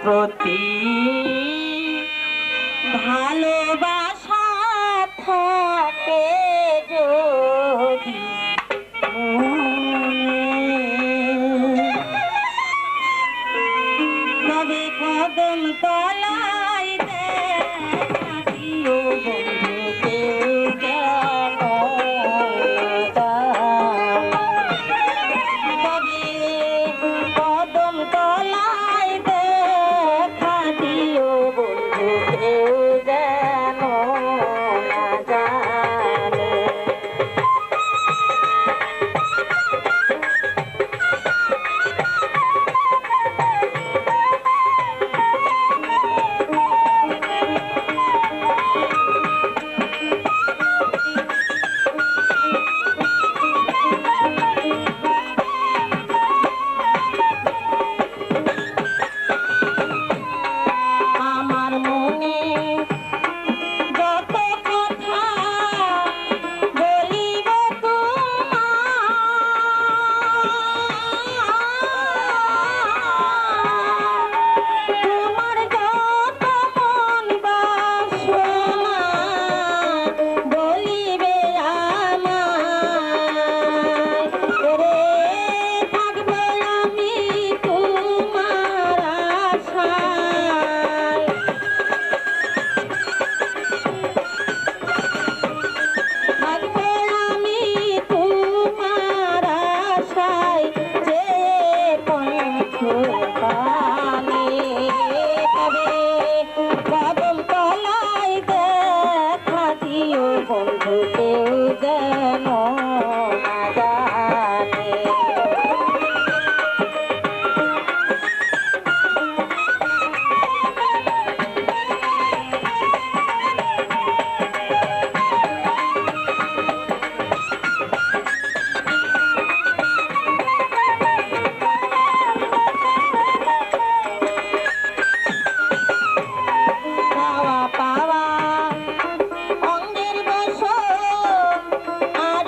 প্রতি ভালোবাসা থাকে যদি তবে কদম তলায় দেখা দিও বন্ধু কেউ যেন তবে কদম তলায় দেখা দিও বন্ধু কেউ যেন না জানে। বন্ধু কেউ যেন না জানে। পাওয়া পাওয়া অঙ্গের বসো আর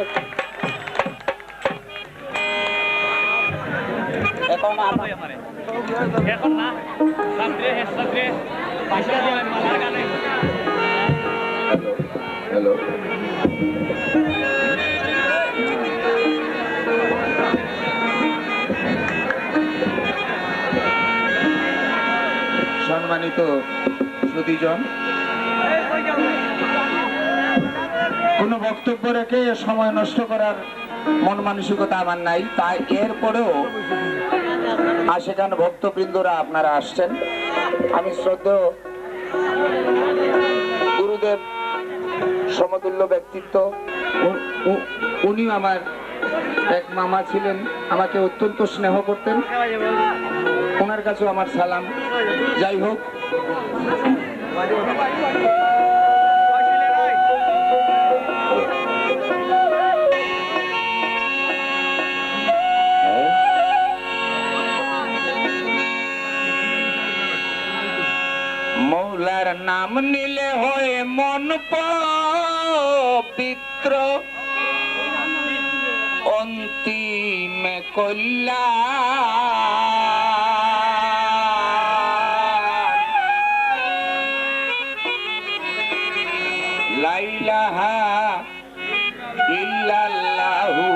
এখন এখন না সামনে সামনে পাশে মালার গানে হ্যালো সম্মানিত সুধীজন, কোনো বক্তব্য রেখে সময় নষ্ট করার মন মানসিকতা আমার নাই, তাই এরপরেও আশেখান ভক্তবৃন্দরা আপনারা আসছেন। আমি শ্রদ্ধেয় গুরুদেব সমতুল্য ব্যক্তিত্ব, উনিও আমার এক মামা ছিলেন, আমাকে অত্যন্ত স্নেহ করতেন, ওনার কাছেও আমার সালাম। যাই হোক, মৌলার নাম নিলে হয় মন পবিত্র, অন্তিমে কল্যাণ। লা ইলাহা ইল্লাল্লাহু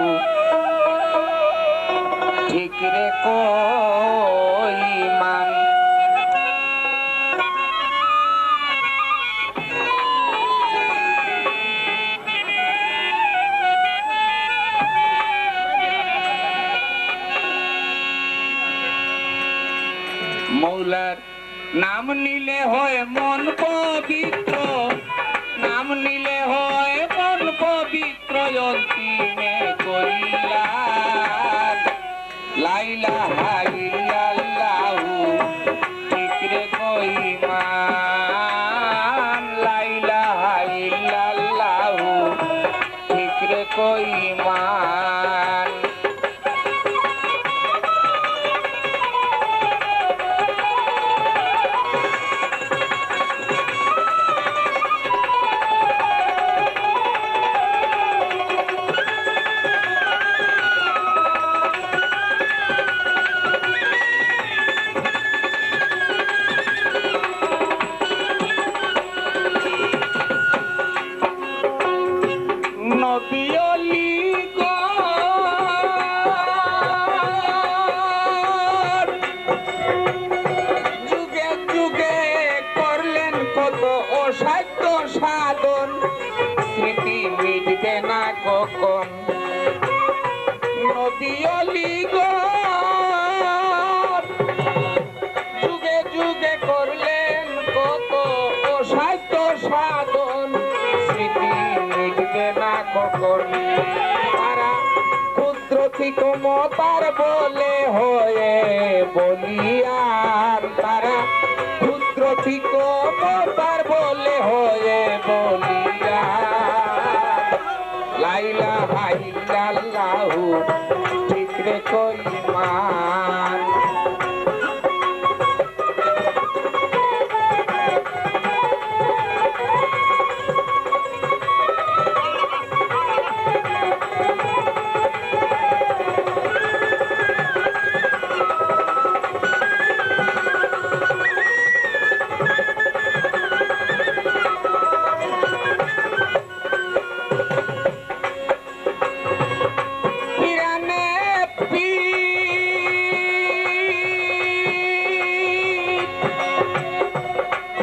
ঠিক রে কইমান। মৌলার নাম নিলে হয় মন পবিত্র, নাম নিলে হয় মন পবিত্র, অন্তিমে কল্যাণ। লা ইলাহা ইল্লাল্লাহু ঠিক রে কইমান। লা ইলাহা ইল্লাল্লাহু ঠিক রে কইমান। যুগে যুগে করলেন কত অসাধ্য সাধন, স্মৃতি মিটবে না কখন। নবী অলিগণ যুগে যুগে করলেন কত অসাধ্য সাধন, স্মৃতি মিটবে না কখন। তারা ক্ষুদ্র ক্ষমতার বলে হয়ে বলিয়ান, তারা ক্ষুদ্র ক্ষমতার বলে হয়ে বলিয়ান। লা ইলাহা ইল্লাল্লাহু ঠিক রে কইমান।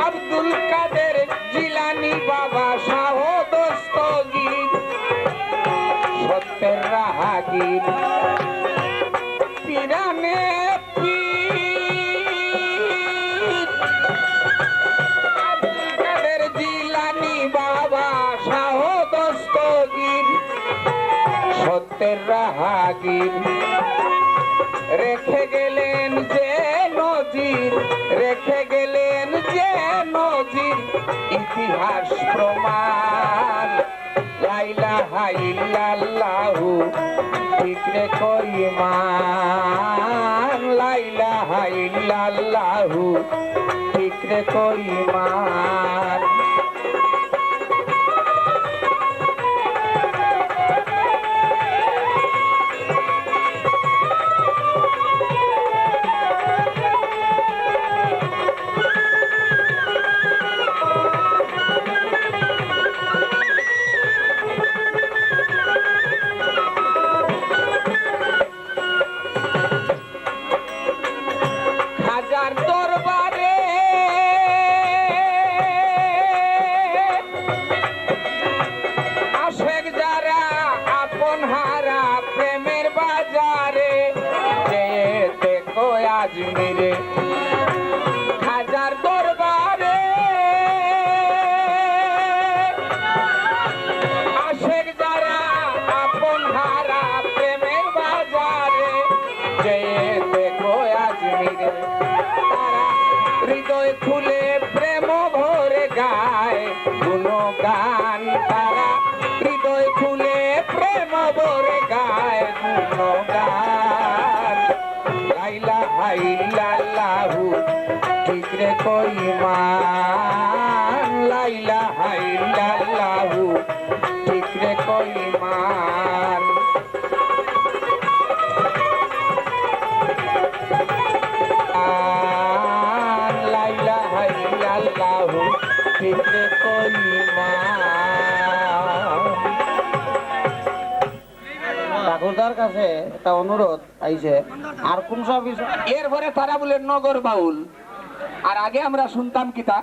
আব্দুল কাদের জিলানী বাবা শাহ দস্তগীর, সত্যের রাহাগীর। পিরানে পীর আব্দুল কাদের জিলানী বাবা শাহ দস্তগীর, সত্যের রাহাগীর। রেখে গেলেন যে নজির, রেখে গেলেন যে নজির, ইতিহাস প্রমাণ। লা ইলাহা ইল্লাল্লাহু ঠিক রে কইমান। লা ইলাহা ইল্লাল্লাহু ঠিক রে কইমান। দরবারে আশেক যারা আপন হারা প্রেমের বাজারে যে দেখো আজমিরে হাজার দরবারে আশেক যারা আপন হারা প্রেমের বাজারে যে দেখো আজমিরে তারা হৃদয় খুলে প্রেম ভরে গায় গুণগান তারা হৃদয় খুলে প্রেম ভরে গায় গুণগান লাইলা হাইলাল্লাহু ঠিক রে কইমান লাইলা হাইলাল্লাহু ঠিক রে কইমান লাইলা হাইলাল্লাহু ঠিক রে কইমান ঠাকুরদার কাছে একটা অনুরোধ আইছে আর কোন সব এরপরে তারা বলে নগর বাউল আর আগে আমরা শুনতাম কিতা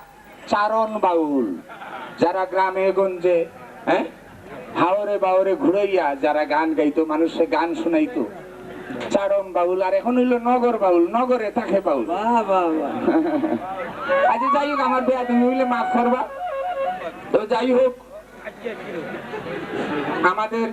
চারণ বাউল যারা গ্রামে গঞ্জে হ্যাঁ হাওরে বাউরে ঘুরাইয়া যারা গান গাইতো মানুষে গান শুনাইতো চারণ বাউল আর এখন হইলো নগর বাউল নগরে থাকে বাউল বাহ বাহ বাহ আজ যাই হোক আমার বেয়া তুমি হইলে মাফ করবা তো যাই হোক আমাদের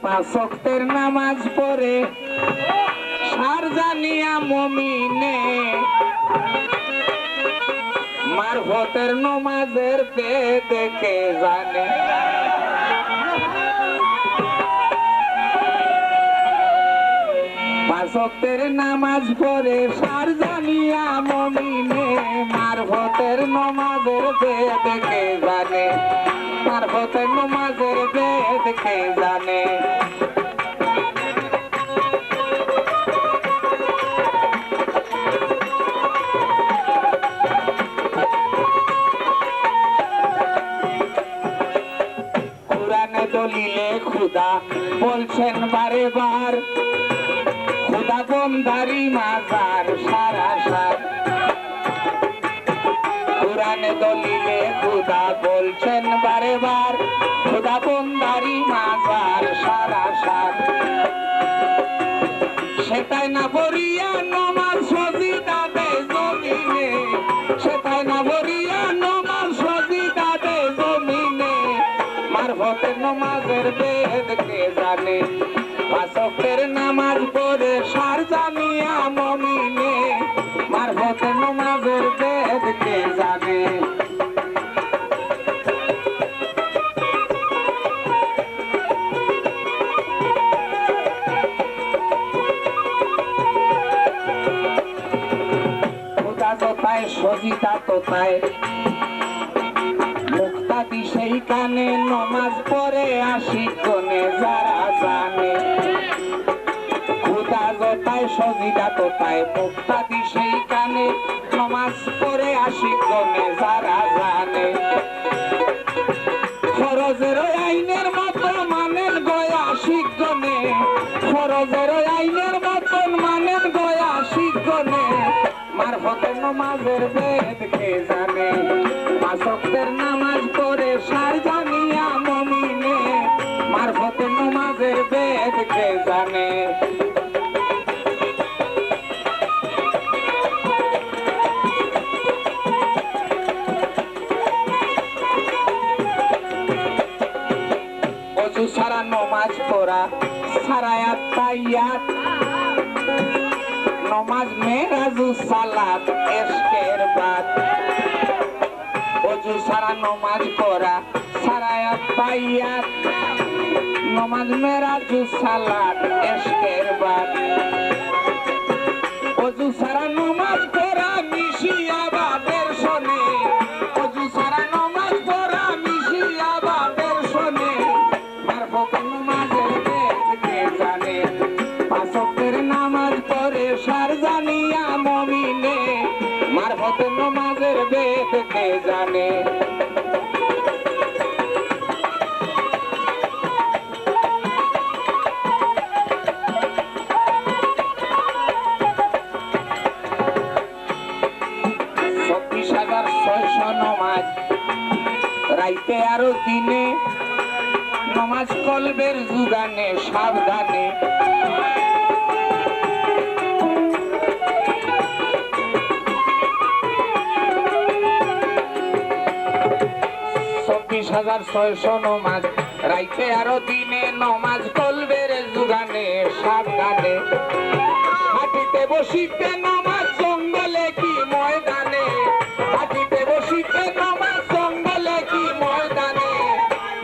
পাঁচ ওয়াক্তের নামাজ পড়ে সার জানিয়া মুমিনে মারফতের নমাজের পে দেখে জানে পাঁচ ওয়াক্তের নামাজ পড়ে সার জানিয়া মুমিনে মারফতের নমাজের পে দেখে জানে মারফতের নমাজের পে দেখে জানে দলিলে খুদা বলছেন বারে বার খুদা বন্দারি মাজার সারা সার কোরআনে দলিলে খুদা বলছেন বারে বার খুদা বন্দারি মাজার সারা সার সেটাই না বরিয়া নমাজ সজিদা দে জমিনে সেটাই না বরিয়া নমাজ সজিদা দে জমিনে মারফতের নমাজের বেদ কে জানে পাঁচ ওয়াক্তের নামাজ পড়ে সার জানিয়া মুমিনে মারফতের নমাজের বেদ কে জানে খোদা তোতায় সজিতা তোতায় মুক্তাদি সেই কানে নমাজ পড়ে আসি কোনে যারা জানে খুদা যতায় সজিদা তোতায় মুক্তাদি সেই কানে নমাজ পড়ে আসি কোনে যারা জানে ফরজের আইনের মতো মানেন গয়া শিখনে ফরজের আইনের মতন মানেন গয়া শিখনে মারফতের নমাজের বেদ কে জানে পাঁচ ওয়াক্তের নামাজ পড়ে সার জানিয়া মুমিনে মারফতের নমাজের বেদ কে জানে অজু সারা নমাজ পড়া সারায়াত তাইয়াত নমাজ মেরাজু সালাত এশকের বাদ অজু সারা নমাজ পড়া সারায়াত তাইয়াত নমাজ মেরাজু সালাত এশকের বাদ অজু সারা নমাজ পড়া মিশিয়া বাদের শোনে অজু সারা নমাজ পড়া মিশিয়া বাদের শোনে মারফতের নমাজের বেদ কে জানে পাঁচ ওয়াক্তের নামাজ পড়ে সার জানিয়া মুমিনে মারফতের নমাজের কে জানে। নমাজ রাইতে আরো দিনে নমাজ কলবের যুগানে সাবধানে। 24,600 নমাজ রাইতে আরো দিনে নমাজ কলবের যুগানে সাবধানে। হাঁটিতে বসিতে নমাজ জঙ্গলে কি ময়দানে, হাঁটিতে বসিতে নমাজ জঙ্গলে কি ময়দানে।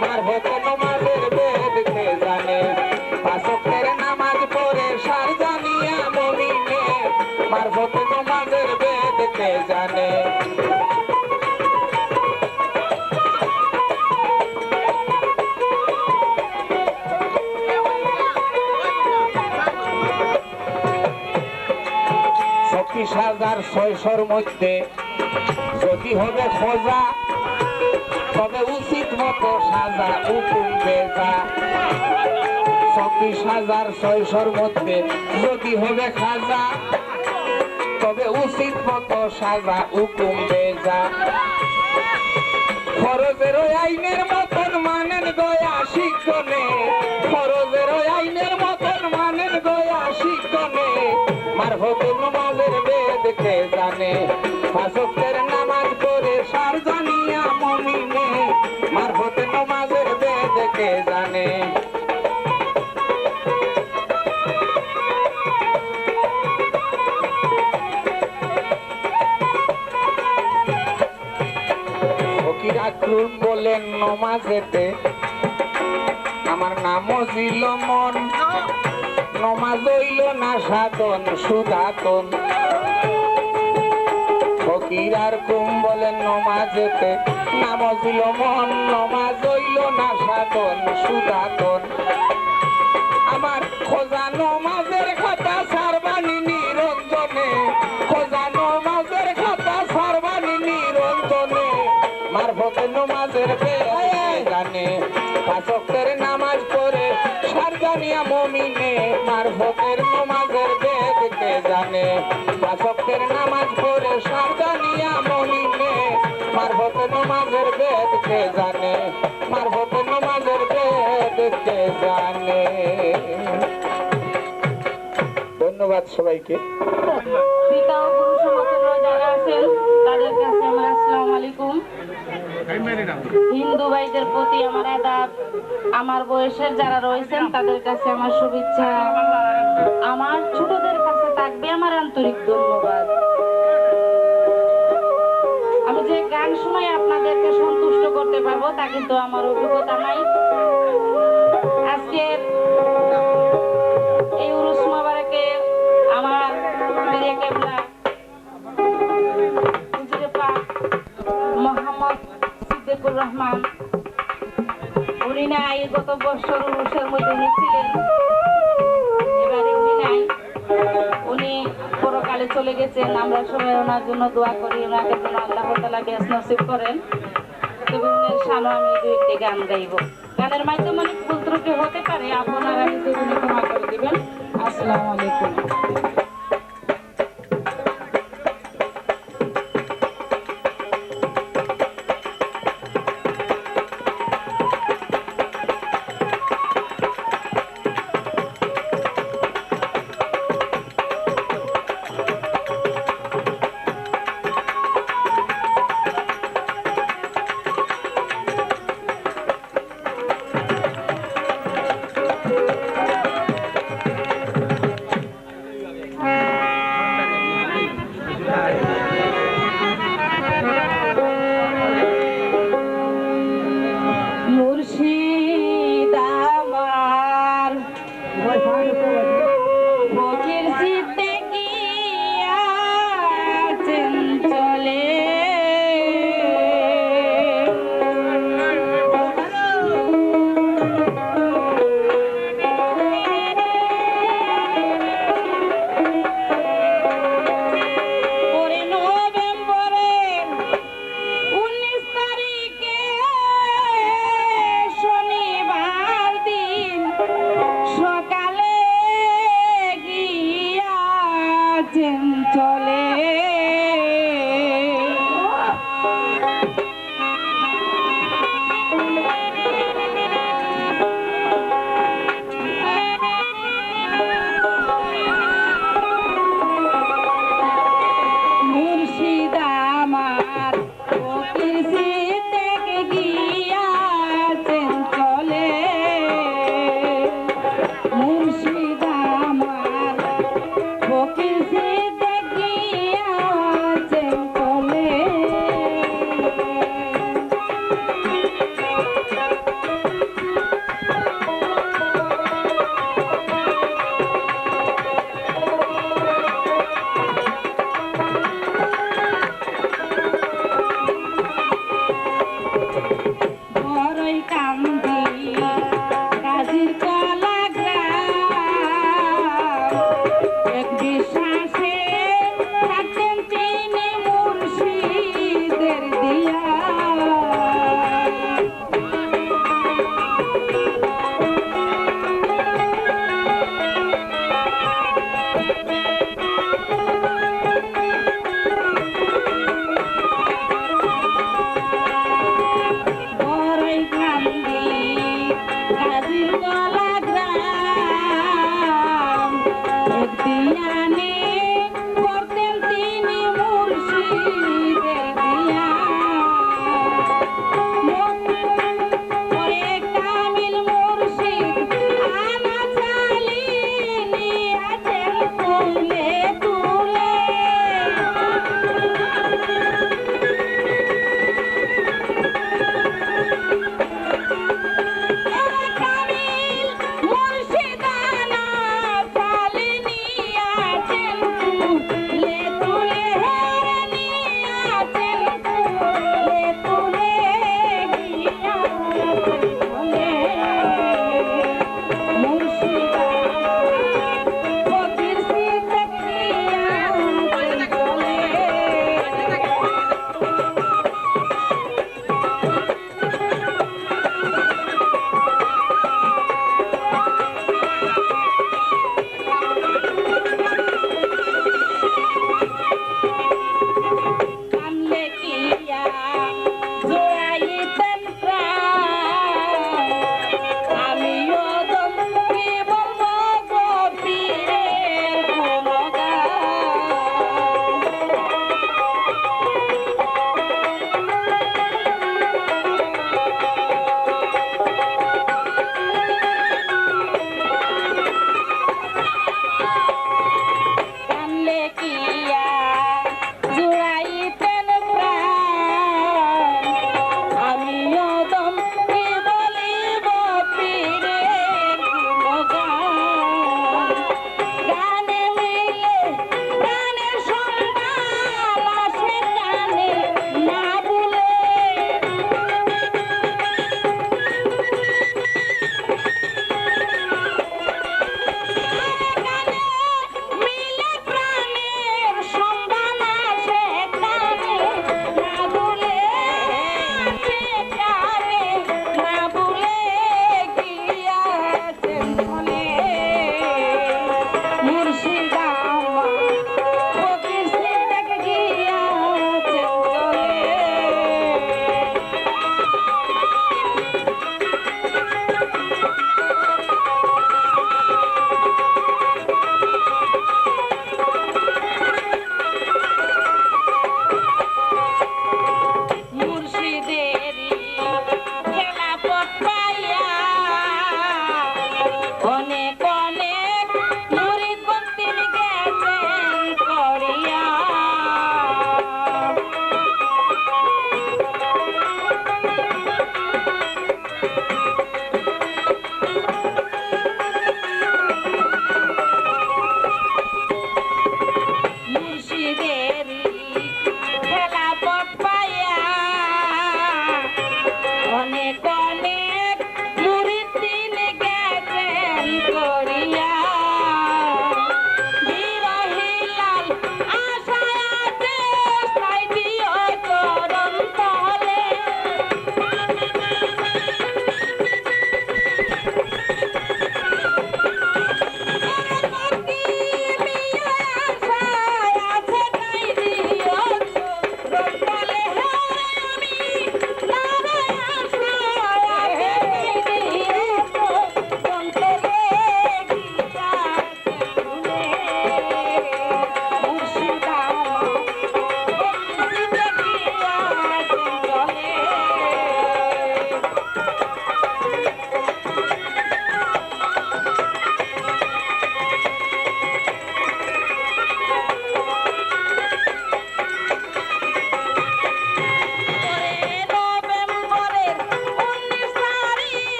মারফত নমাজের বেদ কে জানে, পাঁচ ওয়াক্তের নামাজ পড়ে সার জানিয়া মুমিনে। মারফত নমাজের বেদ কে জানে। $26,600 মধ্যে যদি হবে খোঁজা তবে উচিত মতো সাজা হুকুম বেজা। 26,600 মধ্যে যদি হবে খাজা তবে উচিত মতো সাজা হুকুম বেজা। খরচের আইনের মতন মানেন গয়া শিক্ষণে, খরচের আইনের মতন মানেন গয়া শিক্ষণে। মারফত নমাজের বেদ কে জানে, পাঁচ ওয়াক্তের নামাজ পড়ে সার জানিয়া মুমিনে। মারফত নমাজের বেদ কে জানে। ফকির আকরুল বলেন নমাজেতে আমার নামও ছিল মন, নমাজ হইল না সাধন সুদাতন। ফকির আর কুম বলেন নমাজেতে নামও ছিল মন, নমাজ হইল না সাধন সুদাতন। আমার খোঁজা নমাজের খাতা সারবানি নিরঞ্জনে, খোঁজা নমাজের খাতা সারবানি নিরঞ্জনে। মারফত নমাজের বেদ জানে, পাঁচ ওয়াক্তের নামাজ পড়ে সার জানিয়া মুমিনে। মারফতের নমাজের বেদ কে জানে, পাঁচ ওয়াক্তের নামাজ পড়ে সার জানিয়া মুমিনে। মারফতের নমাজের বেদ কে জানে, মারফতের নমাজের বেদ কে জানে। ধন্যবাদ সবাইকে। পিতা ও গুরু সমতুল্য যারা আছেন তাদের কাছে আমার আসসালামু আলাইকুম। হিন্দু ভাইদের প্রতি আমার আদাব, আমার বয়সের যারা রয়েছেন তাদের কাছে আমার শুভেচ্ছা, আমার ছোটদের কাছে থাকবে আমার আন্তরিক ধন্যবাদ। আমি যে গান শোনাই আপনাদেরকে সন্তুষ্ট করতে পারবো তা কিন্তু আমার অভিজ্ঞতা নাই। আজকের এই উরুস মোবারকে আমার প্রিয় কেবলা হুজুরে পাক মোহাম্মদ সিদ্দিকুর রহমান, উনি নাই গত বছর উরুসের মধ্যে উনি ছিলেন, এবারে উনি নাই, উনি পরকালে চলে গেছেন। আমরা সবাই ওনার জন্য দোয়া করি, ওনাকে যেন আল্লাহ তাআলা বেহেশত নসিব করেন। তবে উনার শানে আমি দুই একটি গান গাইব। গানের মাধ্যমে অনেক ভুল ত্রুটি হতে পারে, আপনারা নিজে ক্ষমা করে দিবেন। আসসালামু আলাইকুম।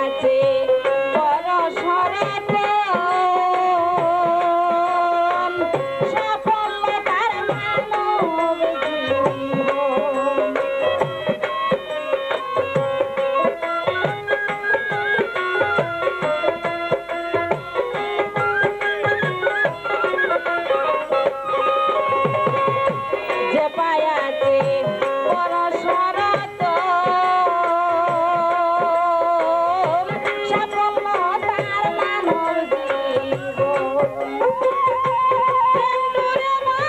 গাছে বড় সরাতে সাফল্যতার মানব জীবন। যে পায়াতে বড় সরাত সাফল্য তার মানব জীবন। বন্ধুরে মা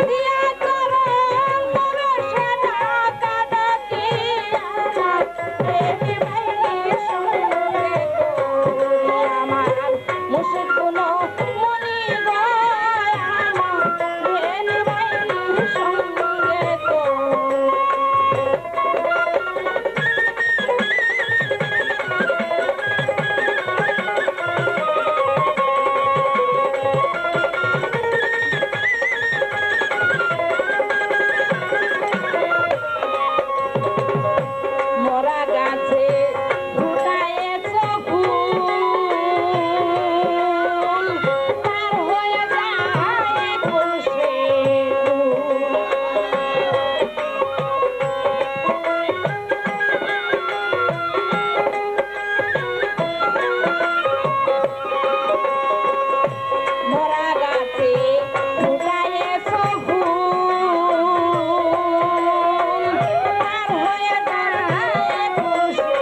দিয়া চরণ পরশে ঢাকা ডাকি আমার প্রেমী ভাইরে সঙ্গে করি আমার মুর্শিদ গুণ মনি গয় আমার প্রেমী ভাইরে সঙ্গে করি। মরা গাছে ফুটায়েছ ফুল পার হয়ে যায় খুশি মরা গাছে ফুটায়েছ ফুল পার হয়ে যায় খুশি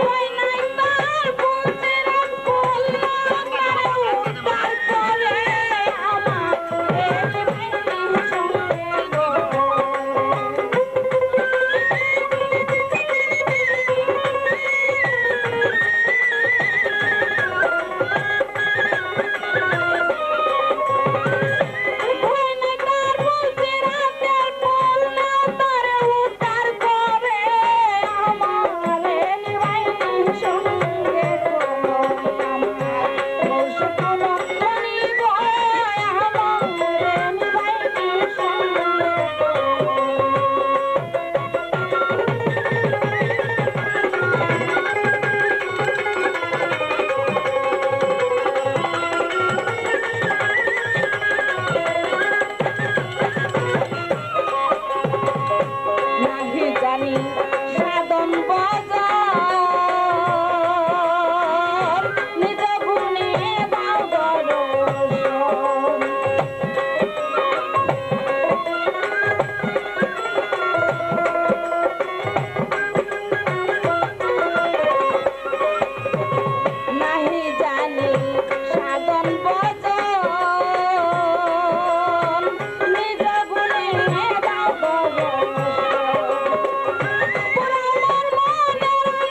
ওই নাই তার বুঝের ফুল লাগারে উদ্ধার করে আমার প্রেমী ভাইরে সঙ্গে গো। ওই নাই তার বুঝের হাতের ফুল না তারে উদ্ধার করে আমার প্রেমী ভাইরে সঙ্গে গো। আমার মুর্শিদ গুণ মনি গয় আমার প্রেমী ভাইরে সঙ্গে গো। নাহি জানি সাধন বাজার নিজ গুণে দাও দর্শন। নাহি জানি সাধন বাজার নিজ গুণে দাও দর্শন। পুরানোর মনের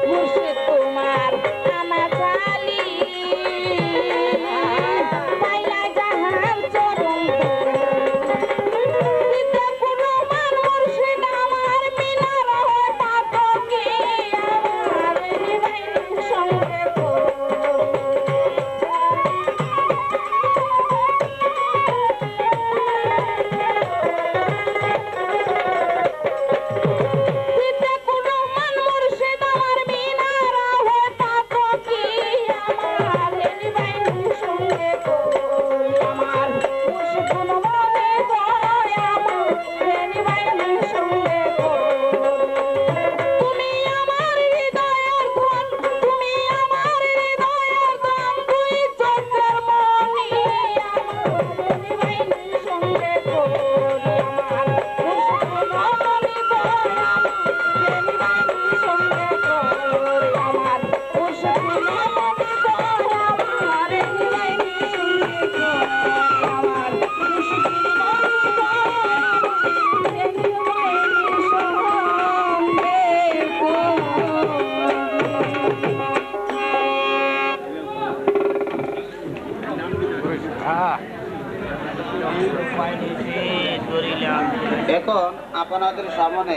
মুর্শিদ তোমার আনা চালি পাইলা জাহান চরণ দিতে কোনো মান মুর্শিদ আমার মিনার হয় পাতকে আমার নিবাইন সঙ্গে দিতে কোনো মান মুর্শিদ আমার মিনার হয় পাতকে আমার নিবাইন সঙ্গে আমার মুর্শিদ কোনো মনে হয় আমার নিবাইন সঙ্গে তুমি আমার হৃদয়ের ধন তুমি আমার হৃদয়ের ধন তুই চোখের মনি আমার নিবাইন সঙ্গে আমার মুর্শিদ কোনো মনে হয় আমার নিবাইন সঙ্গে আমার মুর্শিদ কোনো মনে হয় আমার নিবাইন সঙ্গে আমার মুর্শিদ কোনো মনে হয় এখন আপনাদের সামনে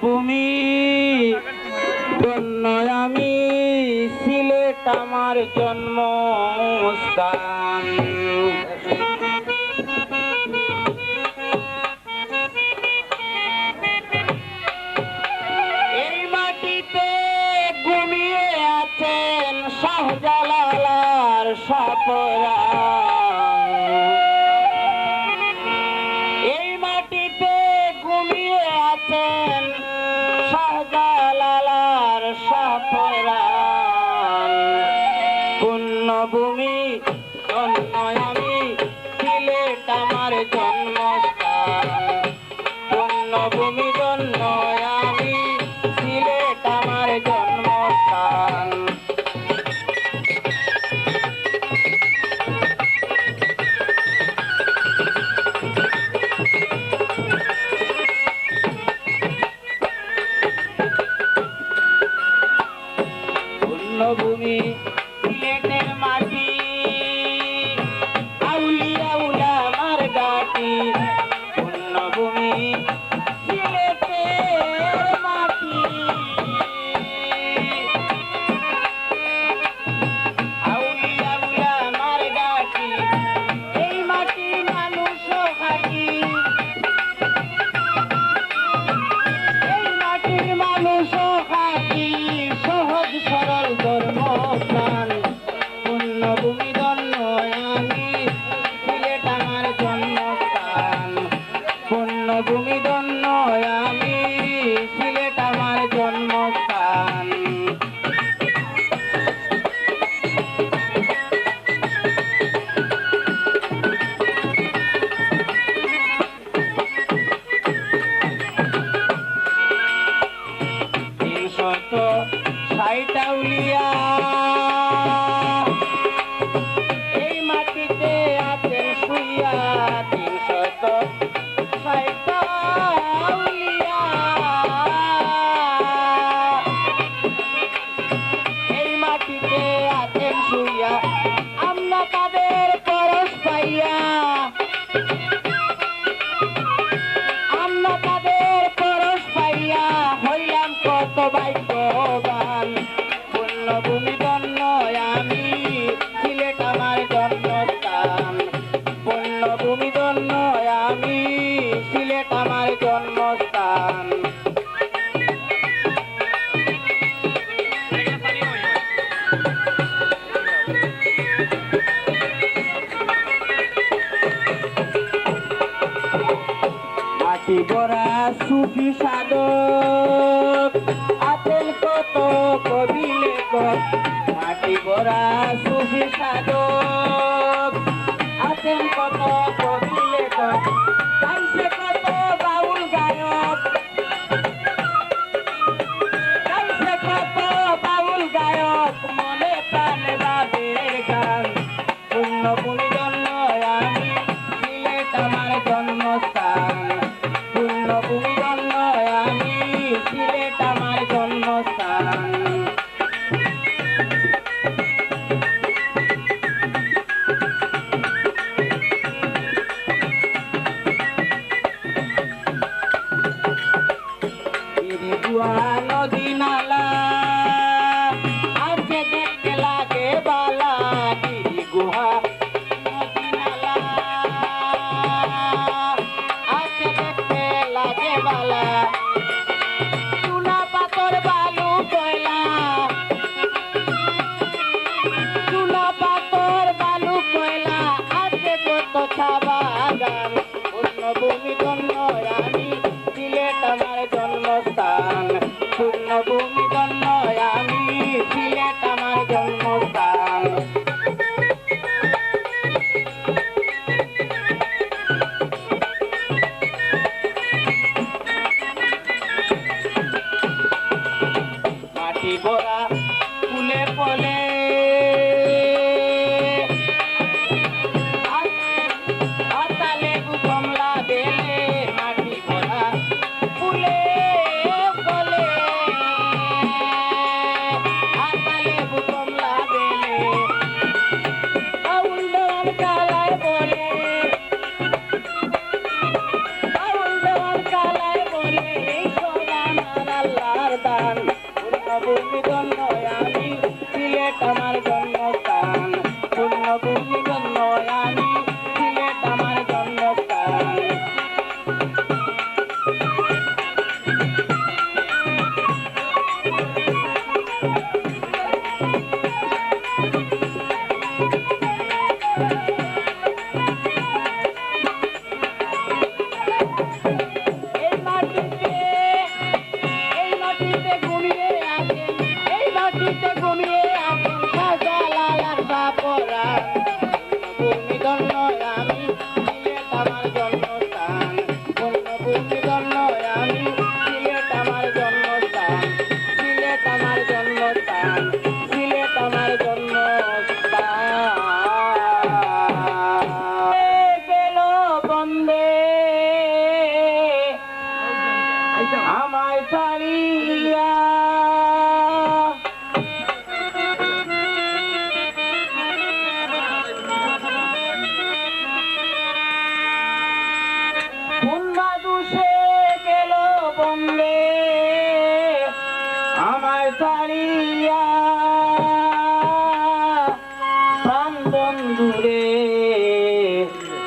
ভূমি ধন্য আমি, সিলেট আমার জন্মস্থান। এই মাটিতে ঘুমিয়ে আছেন শাহজালাল শাহপরাণ। এই মাটিতে ঘুমিয়ে আছেন শাহজালাল শাহপরাণ। পুণ্যভূমি ধন্য আমি, সিলেট আমার জন্মস্থান। পুণ্যভূমি ধন্য আমি, সিলেট আমার জন্মস্থান। পুণ্যভূমি সিলেটের মাটি, আউলিয়া উলামার ঘাটি। পুণ্যভূমি সিলেটের মাটি, আউলিয়া উলামার ঘাটি। এই মাটির মানুষ খাঁটি, এই মাটির মানুষ খাঁটি, সহজ সরল ধর্মপ্রাণ। পুণ্যভূমি ধন্য আমি, সিলেট আমার জন্মস্থান। পুণ্যভূমি ধন্য আমি, সিলেট আমার জন্মস্থান। তিনশত ষাট আউলিয়া এই মাটিতে আছেন শুইয়া। 360 আউলিয়া এই মাটিতে আছেন শুইয়া। আমরা তাদের পরশ পাইয়া, আমরা তাদের পরশ পাইয়া হইলাম কত ভাগ্যবান। পুণ্যভূমি ধন্য আমি, সিলেট আমার জন্মস্থান। পুণ্যভূমি ধন্য আমি, সিলেট আমার জন্মস্থান। মাটি ভরা সুফি সাধক আছেন কত কবি লেখক। মাটি ভরা সুফি সাধক আছেন কত কবি লেখক। গাইছে কত বাউল গায়ক, গাইছে কত বাউল গায়ক, মনে প্রাণে বাদের গান। পুণ্যভূমি ধন্য আমি, সিলেট আমার জন্মস্থান। পুণ্যভূমি ধন্য আমি, সিলেট আমার জন্মস্থান। গিরিগুহা নদী নালা আছে দেখতে লাগে বালা। গিরিগুহা নদী নালা আছে দেখতে লাগে বালা। চুনা পাথর বালু কয়লা, চুনা পাথর বালু কয়লা আছে কত চা বাগান। পুণ্যভূমি ধন্য আমি, সিলেট আমার জন্মস্থান। পুণ্যভূমি ধন্য আমি, সিলেট আমার জন্মস্থান। ভরা ফুলে ফলে আতা লেবু কমলা বেলে মাটি ভরা ফুলে ফলে আতা লেবু কমলা বেলে আউল দেওয়ান কালায় বলে আউল দেওয়ান কালায় বলে এই সব আমার আল্লাহর দান পুণ্যভূমি জন্য আমি সিলেট আমার জন্মস্থান পুণ্যভূমি জন্য আমি সিলেট আমার জন্মস্থান এই মাটিতে ঘুমিয়ে আছেন এই মাটিতে ঘুমিয়ে আছেন শাহজালাল আর বাপরান পুণ্যভূমি জন্য আমি সিলেট আমার জন্মস্থান পুণ্যভূমি জন্য আমি সিলেট আমার জন্মস্থান সিলেট আমার জন্মস্থান সিলেট আমার জন্মস্থান গেল বন্দে আমায় ছাড়িয়া কোন বাদুষে গেল বন্দে আমায় ছাড়িয়া প্রাণ বন্ধুরে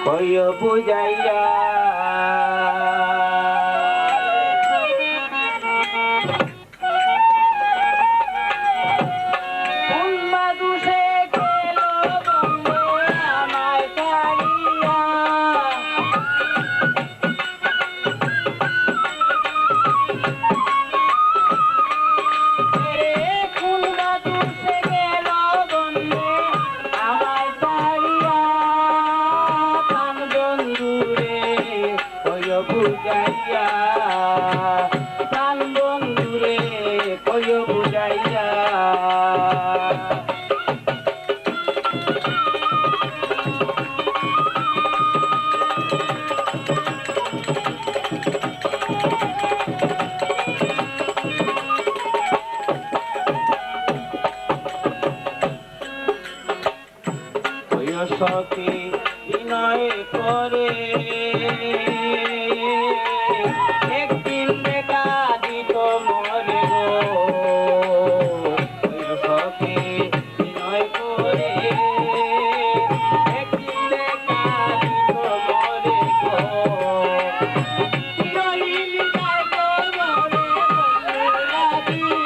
কইও বুঝাইয়া কোন বাদুষে গেল বন্দে আমায় ছাড়িয়া রে কোন বাদুষে গেল বন্দে আমায় ছাড়িয়া প্রাণ বন্ধুরে কইও বুঝাইয়া প্রাণ বন্ধুরে কইও বুঝাইয়া কইও সখী বিনয় করে একদিন দেখা দিত মরে গো কইও সখী বিনয় করে একদিন দেখা দিত মরে গো চিরহীন যায় গো মরে বন্ধুরা দিয়া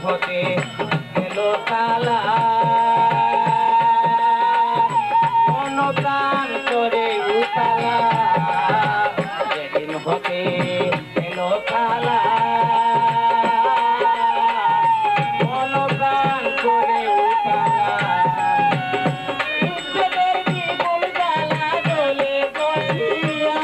হতে এলো কালা মন প্রাণ করে উতালা যেদিন হতে এলো কালা মন প্রাণ করে উতালা ইজ্জতের জীবন জ্বালা জ্বলে বসিয়া